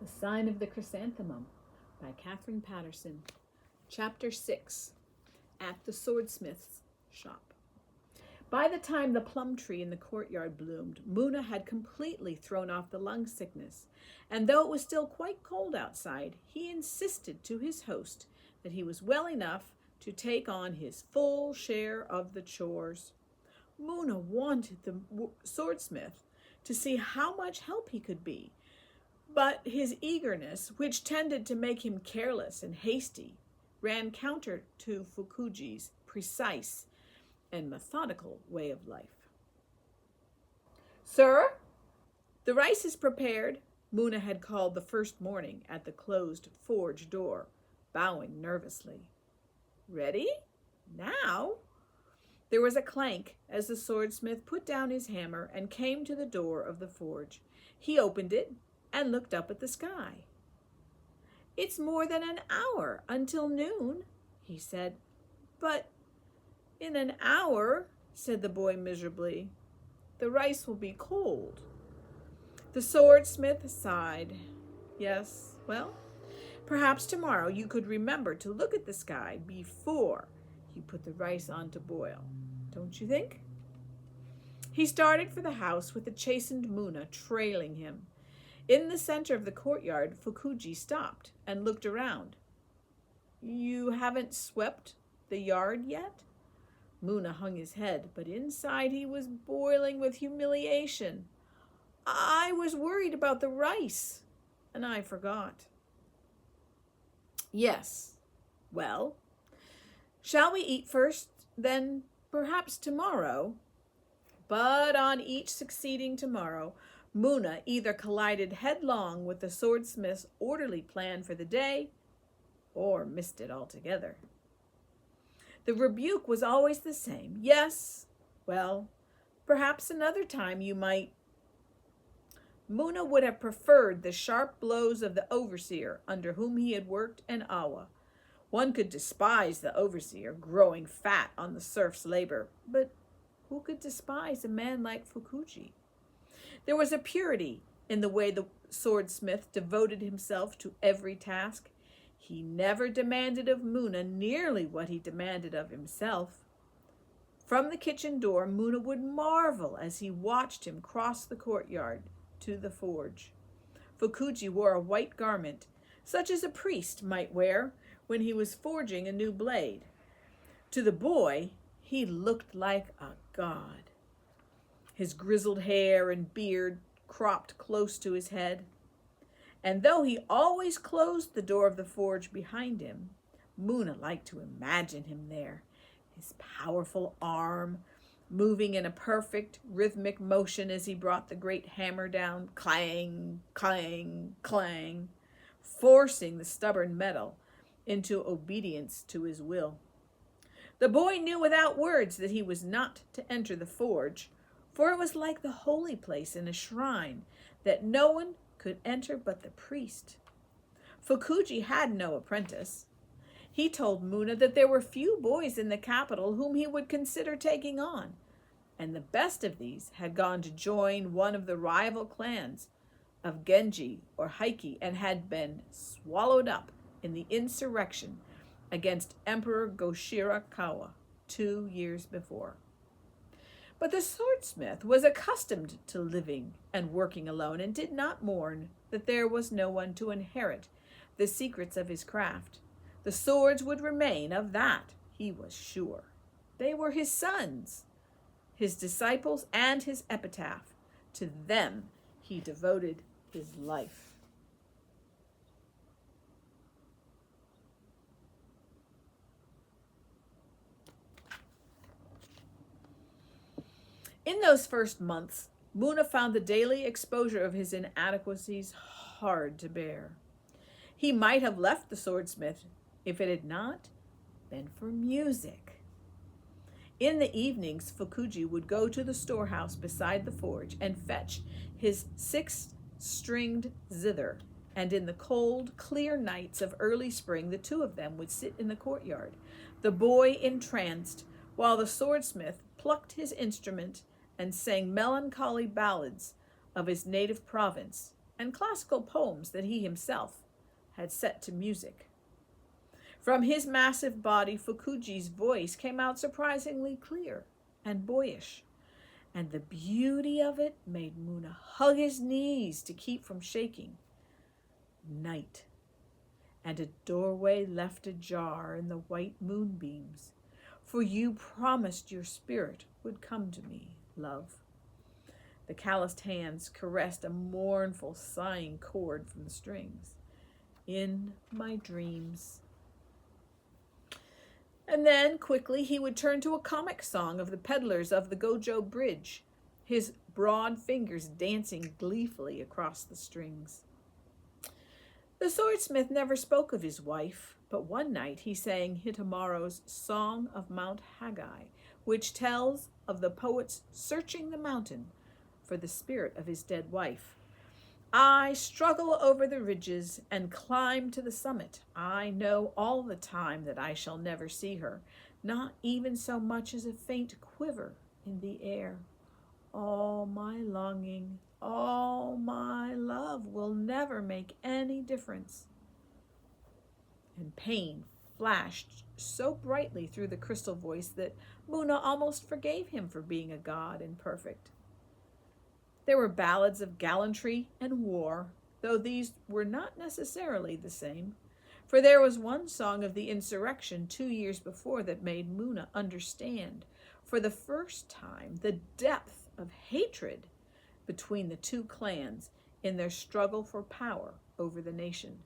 The Sign of the Chrysanthemum by Catherine Patterson. Chapter 6. At the Swordsmith's Shop. By the time the plum tree in the courtyard bloomed, Muna had completely thrown off the lung sickness, and though it was still quite cold outside, he insisted to his host that he was well enough to take on his full share of the chores. Muna wanted the swordsmith to see how much help he could be, but his eagerness, which tended to make him careless and hasty, ran counter to Fukuji's precise and methodical way of life. "Sir, the rice is prepared," Muna had called the first morning at the closed forge door, bowing nervously. "Ready? Now?" There was a clank as the swordsmith put down his hammer and came to the door of the forge. He opened it and looked up at the sky. "It's more than an hour until noon," he said. "But in an hour," said the boy miserably, "the rice will be cold." The swordsmith sighed. "Yes, well, perhaps tomorrow you could remember to look at the sky before you put the rice on to boil, don't you think?" He started for the house with the chastened Muna trailing him. In the center of the courtyard, Fukuji stopped and looked around. "You haven't swept the yard yet?" Muna hung his head, but inside he was boiling with humiliation. "I was worried about the rice, and I forgot." "Yes. Well, shall we eat first? Then perhaps tomorrow." But on each succeeding tomorrow, Muna either collided headlong with the swordsmith's orderly plan for the day, or missed it altogether. The rebuke was always the same. "Yes, well, perhaps another time you might." Muna would have preferred the sharp blows of the overseer under whom he had worked in Awa. One could despise the overseer, growing fat on the serf's labor, but who could despise a man like Fukuji? There was a purity in the way the swordsmith devoted himself to every task. He never demanded of Muna nearly what he demanded of himself. From the kitchen door, Muna would marvel as he watched him cross the courtyard to the forge. Fukuji wore a white garment, such as a priest might wear when he was forging a new blade. To the boy, he looked like a god. His grizzled hair and beard cropped close to his head. And though he always closed the door of the forge behind him, Muna liked to imagine him there, his powerful arm moving in a perfect rhythmic motion as he brought the great hammer down, clang, clang, clang, forcing the stubborn metal into obedience to his will. The boy knew without words that he was not to enter the forge, for it was like the holy place in a shrine, that no one could enter but the priest. Fukuji had no apprentice. He told Muna that there were few boys in the capital whom he would consider taking on, and the best of these had gone to join one of the rival clans of Genji or Heike and had been swallowed up in the insurrection against Emperor Go-Shirakawa 2 years before. But the swordsmith was accustomed to living and working alone and did not mourn that there was no one to inherit the secrets of his craft. The swords would remain, of that he was sure. They were his sons, his disciples, and his epitaph. To them he devoted his life. In those first months, Muna found the daily exposure of his inadequacies hard to bear. He might have left the swordsmith if it had not been for music. In the evenings, Fukuji would go to the storehouse beside the forge and fetch his 6-stringed zither, and in the cold, clear nights of early spring, the two of them would sit in the courtyard, the boy entranced, while the swordsmith plucked his instrument and sang melancholy ballads of his native province and classical poems that he himself had set to music. From his massive body, Fukuji's voice came out surprisingly clear and boyish, and the beauty of it made Muna hug his knees to keep from shaking. Night, and a doorway left ajar in the white moonbeams, for you promised your spirit would come to me, love. The calloused hands caressed a mournful, sighing chord from the strings. In my dreams. And then, quickly, he would turn to a comic song of the peddlers of the Gojo Bridge, his broad fingers dancing gleefully across the strings. The swordsmith never spoke of his wife, but one night he sang Hitamaro's Song of Mount Haggai, which tells of the poet's searching the mountain for the spirit of his dead wife. I struggle over the ridges and climb to the summit. I know all the time that I shall never see her, not even so much as a faint quiver in the air. All my longing, all my love will never make any difference. And pain flashed so brightly through the crystal voice that Muna almost forgave him for being a god imperfect. There were ballads of gallantry and war, though these were not necessarily the same, for there was one song of the insurrection 2 years before that made Muna understand, for the first time, the depth of hatred between the two clans in their struggle for power over the nation.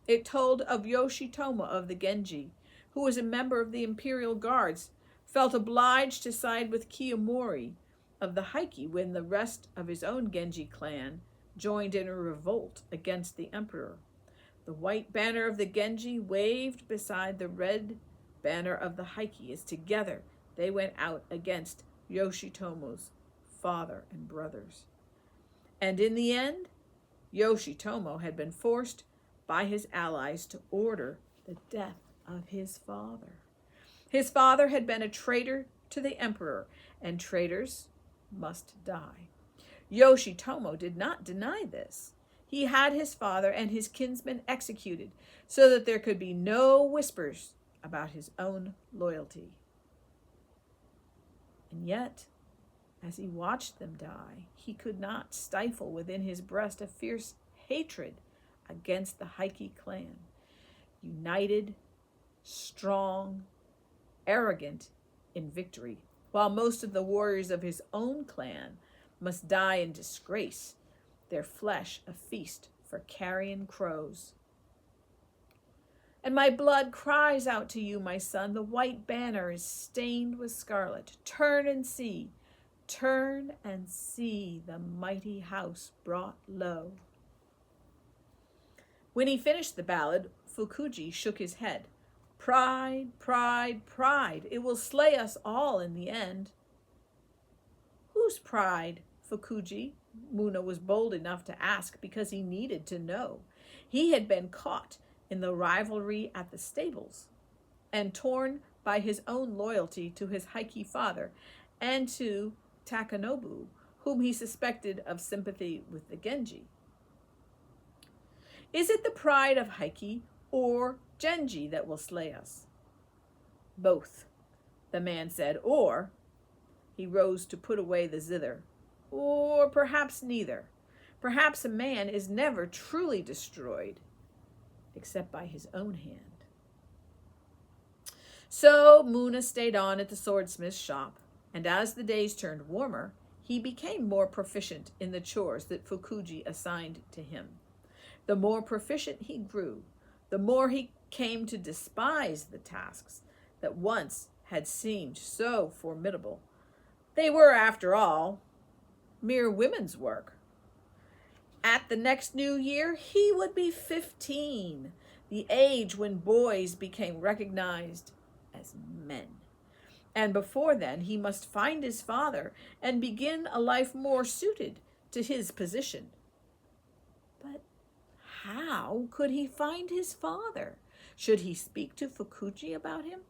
It told of Yoshitomo of the Genji, who was a member of the Imperial Guards, felt obliged to side with Kiyomori of the Heike when the rest of his own Genji clan joined in a revolt against the emperor. The white banner of the Genji waved beside the red banner of the Heike as together they went out against Yoshitomo's father and brothers. And in the end, Yoshitomo had been forced by his allies to order the death of his father. His father had been a traitor to the emperor, and traitors must die. Yoshitomo did not deny this. He had his father and his kinsmen executed so that there could be no whispers about his own loyalty. And yet, as he watched them die, he could not stifle within his breast a fierce hatred against the Heike clan, united, strong, arrogant in victory, while most of the warriors of his own clan must die in disgrace, their flesh a feast for carrion crows. And my blood cries out to you, my son, the white banner is stained with scarlet. Turn and see the mighty house brought low. When he finished the ballad, Fukuji shook his head. Pride, pride, pride. It will slay us all in the end. Whose pride, Fukuji? Muna was bold enough to ask because he needed to know. He had been caught in the rivalry at the stables and torn by his own loyalty to his Heike father and to Takanobu, whom he suspected of sympathy with the Genji. Is it the pride of Heike or Genji that will slay us? Both, the man said, or, he rose to put away the zither, or perhaps neither. Perhaps a man is never truly destroyed, except by his own hand. So Muna stayed on at the swordsmith's shop, and as the days turned warmer, he became more proficient in the chores that Fukuji assigned to him. The more proficient he grew, the more he came to despise the tasks that once had seemed so formidable. They were, after all, mere women's work. At the next new year, he would be 15, the age when boys became recognized as men. And before then, he must find his father and begin a life more suited to his position. But how could he find his father? Should he speak to Fukuji about him?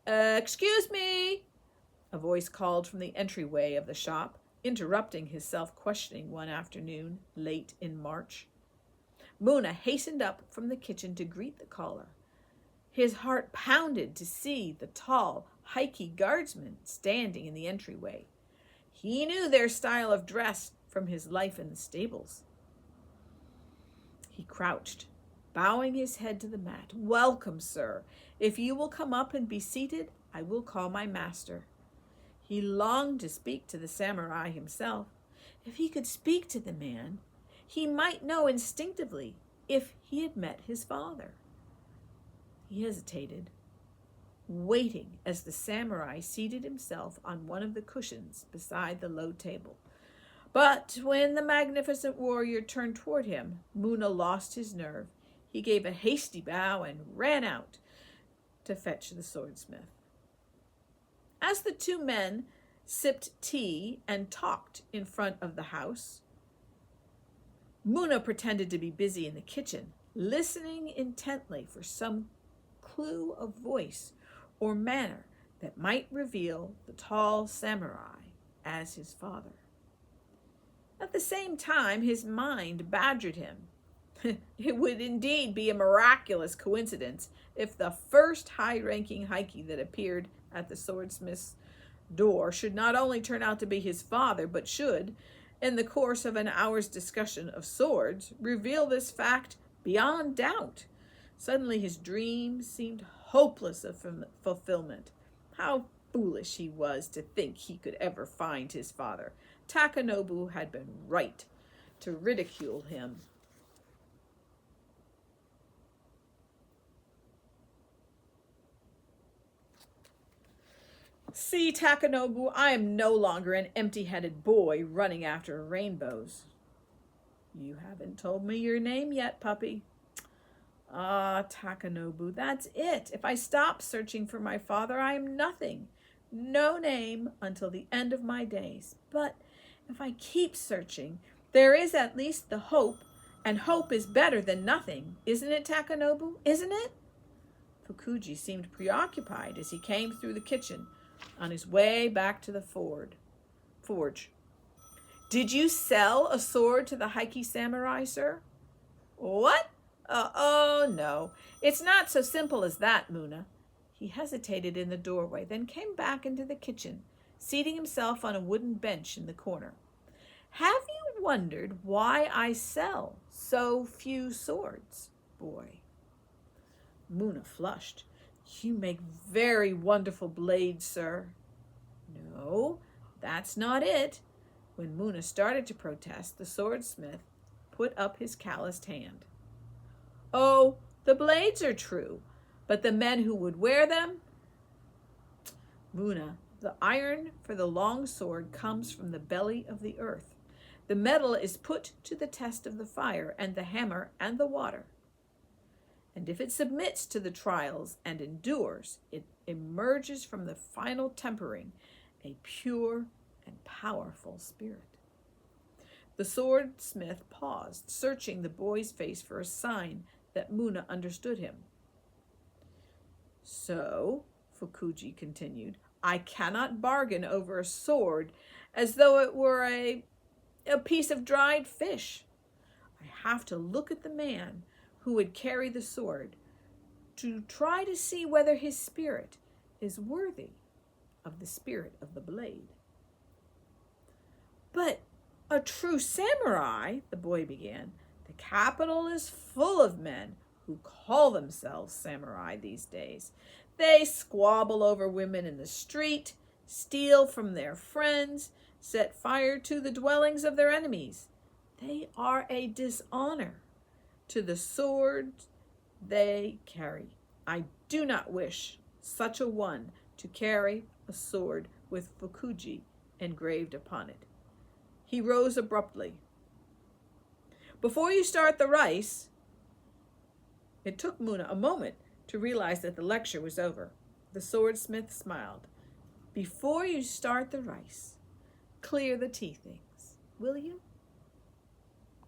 Excuse me, a voice called from the entryway of the shop. interrupting his self-questioning one afternoon late in March. Muna hastened up from the kitchen to greet the caller. His heart pounded to see the tall, hikey guardsmen standing in the entryway. He knew their style of dress from his life in the stables. He crouched, bowing his head to the mat. "Welcome, sir. If you will come up and be seated, I will call my master." He longed to speak to the samurai himself. If he could speak to the man, he might know instinctively if he had met his father. He hesitated, waiting as the samurai seated himself on one of the cushions beside the low table. But when the magnificent warrior turned toward him, Muna lost his nerve. He gave a hasty bow and ran out to fetch the swordsmith. As the two men sipped tea and talked in front of the house, Muna pretended to be busy in the kitchen, listening intently for some clue of voice or manner that might reveal the tall samurai as his father. At the same time, his mind badgered him. It would indeed be a miraculous coincidence if the first high-ranking hikey that appeared at the swordsmith's door should not only turn out to be his father, but should, in the course of an hour's discussion of swords, reveal this fact beyond doubt. Suddenly his dream seemed hopeless of fulfillment. How foolish he was to think he could ever find his father. Takanobu had been right to ridicule him. "See, Takanobu, I am no longer an empty-headed boy running after rainbows." "You haven't told me your name yet, puppy." "Ah, Takanobu, that's it. If I stop searching for my father, I am nothing. No name until the end of my days. But if I keep searching, there is at least the hope, and hope is better than nothing. Isn't it, Takanobu? Isn't it?" Fukuji seemed preoccupied as he came through the kitchen on his way back to the forge. "Did you sell a sword to the hikey samurai, sir?" "What? Oh, no. It's not so simple as that, Muna." He hesitated in the doorway, then came back into the kitchen, seating himself on a wooden bench in the corner. "Have you wondered why I sell so few swords, boy?" Muna flushed. "You make very wonderful blades, sir." "No, that's not it." When Muna started to protest, the swordsmith put up his calloused hand. "Oh, the blades are true, but the men who would wear them?" "Muna, the iron for the long sword comes from the belly of the earth. The metal is put to the test of the fire and the hammer and the water. And if it submits to the trials and endures, it emerges from the final tempering a pure and powerful spirit." The swordsmith paused, searching the boy's face for a sign that Muna understood him. "So," Fukuji continued, "I cannot bargain over a sword as though it were a piece of dried fish. I have to look at the man who would carry the sword to try to see whether his spirit is worthy of the spirit of the blade." "But a true samurai," the boy began. "The capital is full of men who call themselves samurai these days. They squabble over women in the street, steal from their friends, set fire to the dwellings of their enemies. They are a dishonor to the swords they carry. I do not wish such a one to carry a sword with Fukuji engraved upon it." He rose abruptly. "Before you start the rice," it took Muna a moment to realize that the lecture was over. The swordsmith smiled. "Before you start the rice, clear the tea things, will you?"